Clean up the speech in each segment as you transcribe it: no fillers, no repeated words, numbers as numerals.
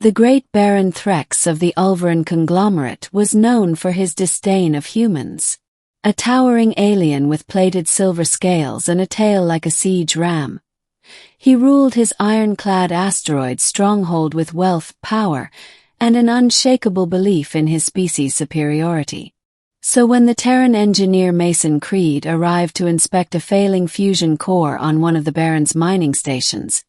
The great Baron Threx of the Ulveran conglomerate was known for his disdain of humans. A towering alien with plated silver scales and a tail like a siege ram. He ruled his ironclad asteroid stronghold with wealth, power, and an unshakable belief in his species' superiority. So when the Terran engineer Mason Creed arrived to inspect a failing fusion core on one of the Baron's mining stations,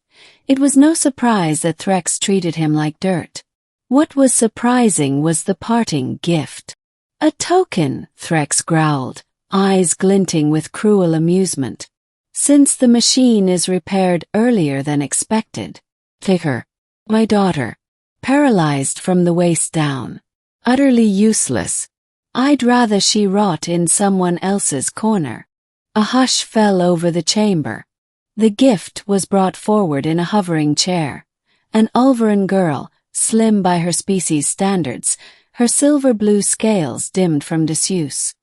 it was no surprise that Threx treated him like dirt. What was surprising was the parting gift. "A token," Threx growled, eyes glinting with cruel amusement. "Since the machine is repaired earlier than expected. Take her. My daughter. Paralyzed from the waist down. Utterly useless. I'd rather she rot in someone else's corner." A hush fell over the chamber. The gift was brought forward in a hovering chair. An Ulveran girl, slim by her species' standards, her silver-blue scales dimmed from disuse.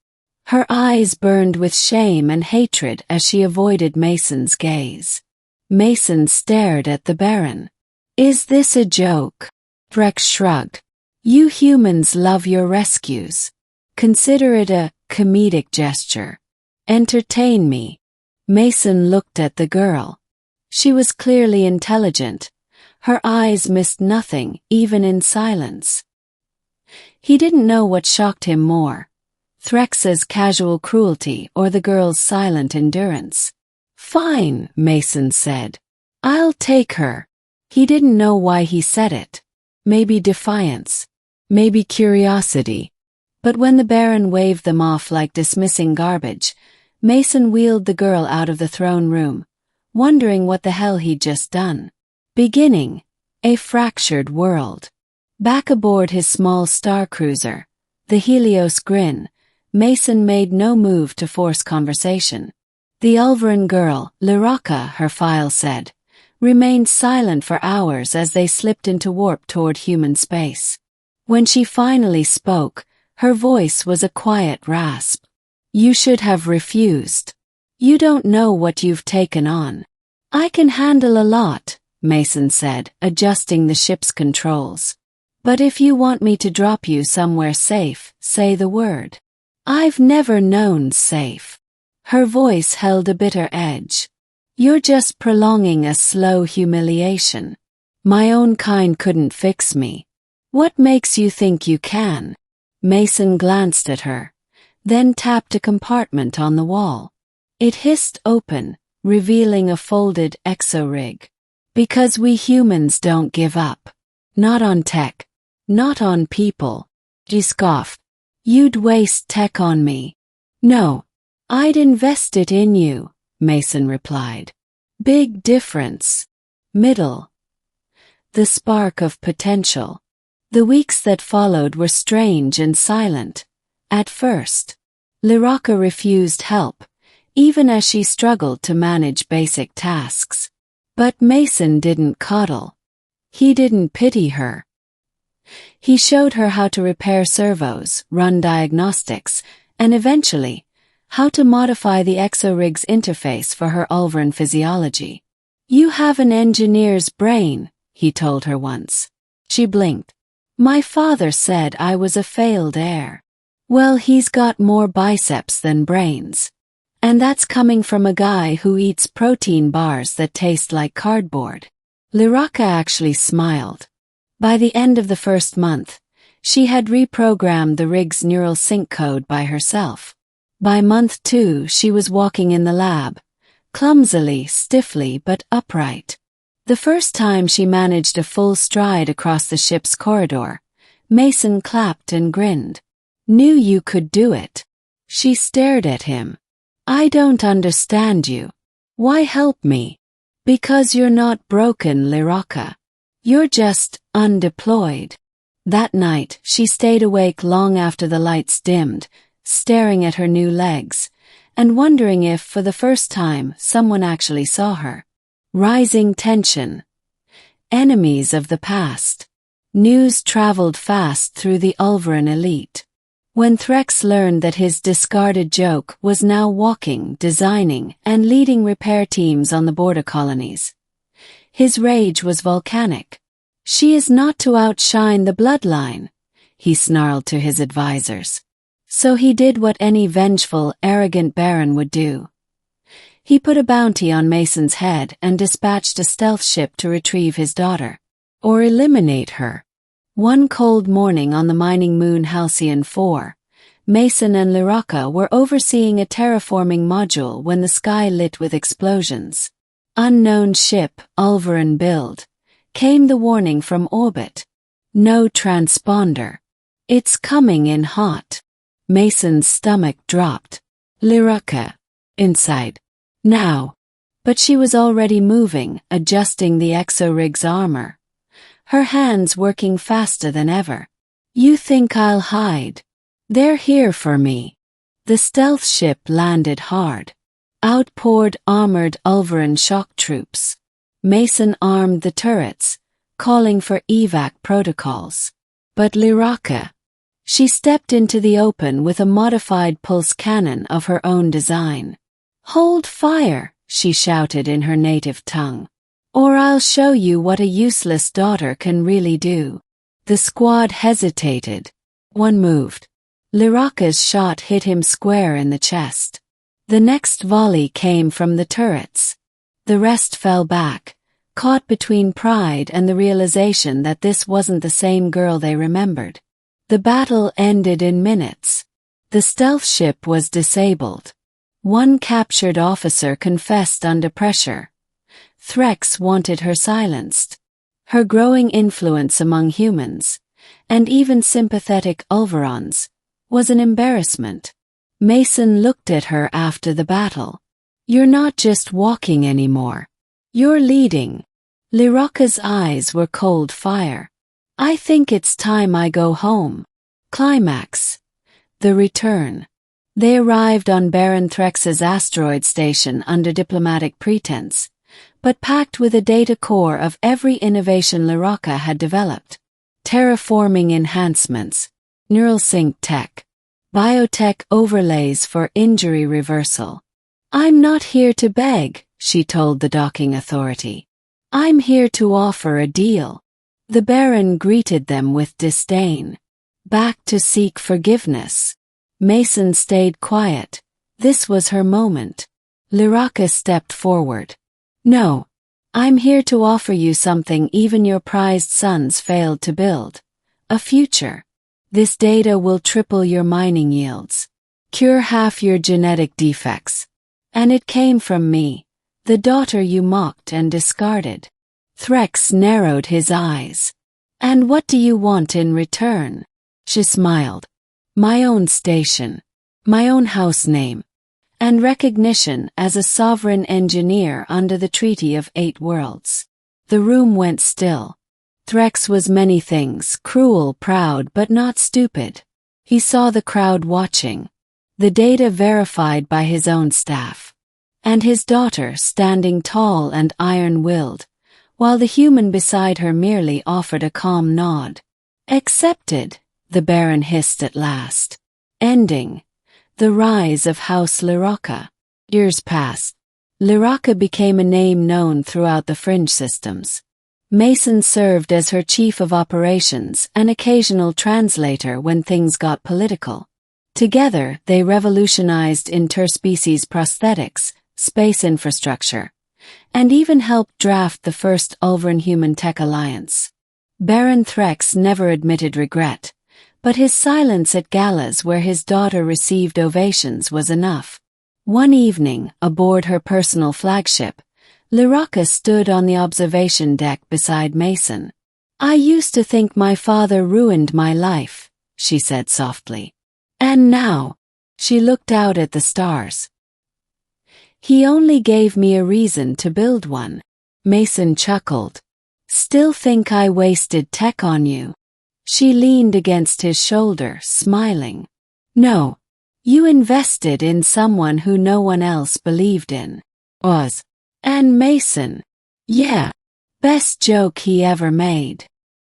Her eyes burned with shame and hatred as she avoided Mason's gaze. Mason stared at the Baron. "Is this a joke?" Threx shrugged. "You humans love your rescues. Consider it a comedic gesture. Entertain me." Mason looked at the girl. She was clearly intelligent. Her eyes missed nothing, even in silence. He didn't know what shocked him more, Threx's casual cruelty or the girl's silent endurance. "Fine," Mason said. "I'll take her." He didn't know why he said it. Maybe defiance. Maybe curiosity. But when the Baron waved them off like dismissing garbage, Mason wheeled the girl out of the throne room, wondering what the hell he'd just done. Beginning, a fractured world. Back aboard his small star cruiser, the Helios Grin, Mason made no move to force conversation. The Ulveran girl, Lyraka, her file said, remained silent for hours as they slipped into warp toward human space. When she finally spoke, her voice was a quiet rasp. "You should have refused. You don't know what you've taken on." "I can handle a lot," Mason said, adjusting the ship's controls. "But if you want me to drop you somewhere safe, say the word." "I've never known safe." Her voice held a bitter edge. "You're just prolonging a slow humiliation. My own kind couldn't fix me. What makes you think you can?" Mason glanced at her, then tapped a compartment on the wall. It hissed open, revealing a folded exo-rig. "Because we humans don't give up. Not on tech. Not on people." She scoffed. "You'd waste tech on me." "No. I'd invest it in you," Mason replied. "Big difference. Middle. The spark of potential." The weeks that followed were strange and silent. At first, Lyraka refused help, even as she struggled to manage basic tasks. But Mason didn't coddle. He didn't pity her. He showed her how to repair servos, run diagnostics, and eventually, how to modify the exorig's interface for her Ulveran physiology. "You have an engineer's brain," he told her once. She blinked. "My father said I was a failed heir." "Well, he's got more biceps than brains. And that's coming from a guy who eats protein bars that taste like cardboard." Lyraka actually smiled. By the end of the first month, she had reprogrammed the rig's neural sync code by herself. By month 2, she was walking in the lab, clumsily, stiffly, but upright. The first time she managed a full stride across the ship's corridor, Mason clapped and grinned. "Knew you could do it." She stared at him. "I don't understand you. Why help me?" "Because you're not broken, Lyraka. You're just undeployed." That night, she stayed awake long after the lights dimmed, staring at her new legs, and wondering if, for the first time, someone actually saw her. Rising tension. Enemies of the past. News traveled fast through the Ulveran elite. When Threx learned that his discarded joke was now walking, designing, and leading repair teams on the border colonies, his rage was volcanic. She is not to outshine the bloodline, he snarled to his advisors. So he did what any vengeful, arrogant baron would do. He put a bounty on Mason's head and dispatched a stealth ship to retrieve his daughter. Or eliminate her. One cold morning on the mining moon Halcyon 4, Mason and Liraka were overseeing a terraforming module when the sky lit with explosions. Unknown ship, Ulveran build. Came the warning from orbit. No transponder. It's coming in hot. Mason's stomach dropped. Liraka. Inside. Now. But she was already moving, adjusting the exo-rig's armor. Her hands working faster than ever. You think I'll hide? They're here for me. The stealth ship landed hard. Outpoured armored Ulveran shock troops. Mason armed the turrets, calling for evac protocols. But Liraka. She stepped into the open with a modified pulse cannon of her own design. Hold fire, she shouted in her native tongue. Or I'll show you what a useless daughter can really do. The squad hesitated. One moved. Liraka's shot hit him square in the chest. The next volley came from the turrets. The rest fell back, caught between pride and the realization that this wasn't the same girl they remembered. The battle ended in minutes. The stealth ship was disabled. One captured officer confessed under pressure. Threx wanted her silenced. Her growing influence among humans, and even sympathetic Ulverons, was an embarrassment. Mason looked at her after the battle. You're not just walking anymore. You're leading. Liraka's eyes were cold fire. I think it's time I go home. Climax. The return. They arrived on Baron Threx's asteroid station under diplomatic pretense, but packed with a data core of every innovation Liraka had developed. Terraforming enhancements, neural sync tech, biotech overlays for injury reversal. I'm not here to beg, she told the docking authority. I'm here to offer a deal. The Baron greeted them with disdain. Back to seek forgiveness. Mason stayed quiet. This was her moment. Liraka stepped forward. No. I'm here to offer you something even your prized sons failed to build. A future. This data will triple your mining yields. Cure half your genetic defects. And it came from me, the daughter you mocked and discarded. Threx narrowed his eyes. And what do you want in return? She smiled. My own station. My own house name. And recognition as a sovereign engineer under the Treaty of 8 Worlds. The room went still. Threx was many things, cruel, proud, but not stupid. He saw the crowd watching. The data verified by his own staff. And his daughter standing tall and iron-willed, while the human beside her merely offered a calm nod. Accepted, the Baron hissed at last. Ending. The rise of House Liraka. Years passed. Liraka became a name known throughout the fringe systems. Mason served as her chief of operations, an occasional translator when things got political. Together, they revolutionized interspecies prosthetics, space infrastructure, and even helped draft the first Ulveran-Human Tech Alliance. Baron Threx never admitted regret, but his silence at galas where his daughter received ovations was enough. One evening, aboard her personal flagship, Liraka stood on the observation deck beside Mason. I used to think my father ruined my life, she said softly. And now, she looked out at the stars. He only gave me a reason to build one. Mason chuckled. Still think I wasted tech on you? She leaned against his shoulder, smiling. No. You invested in someone who no one else believed in. And Mason. Yeah. Best joke he ever made.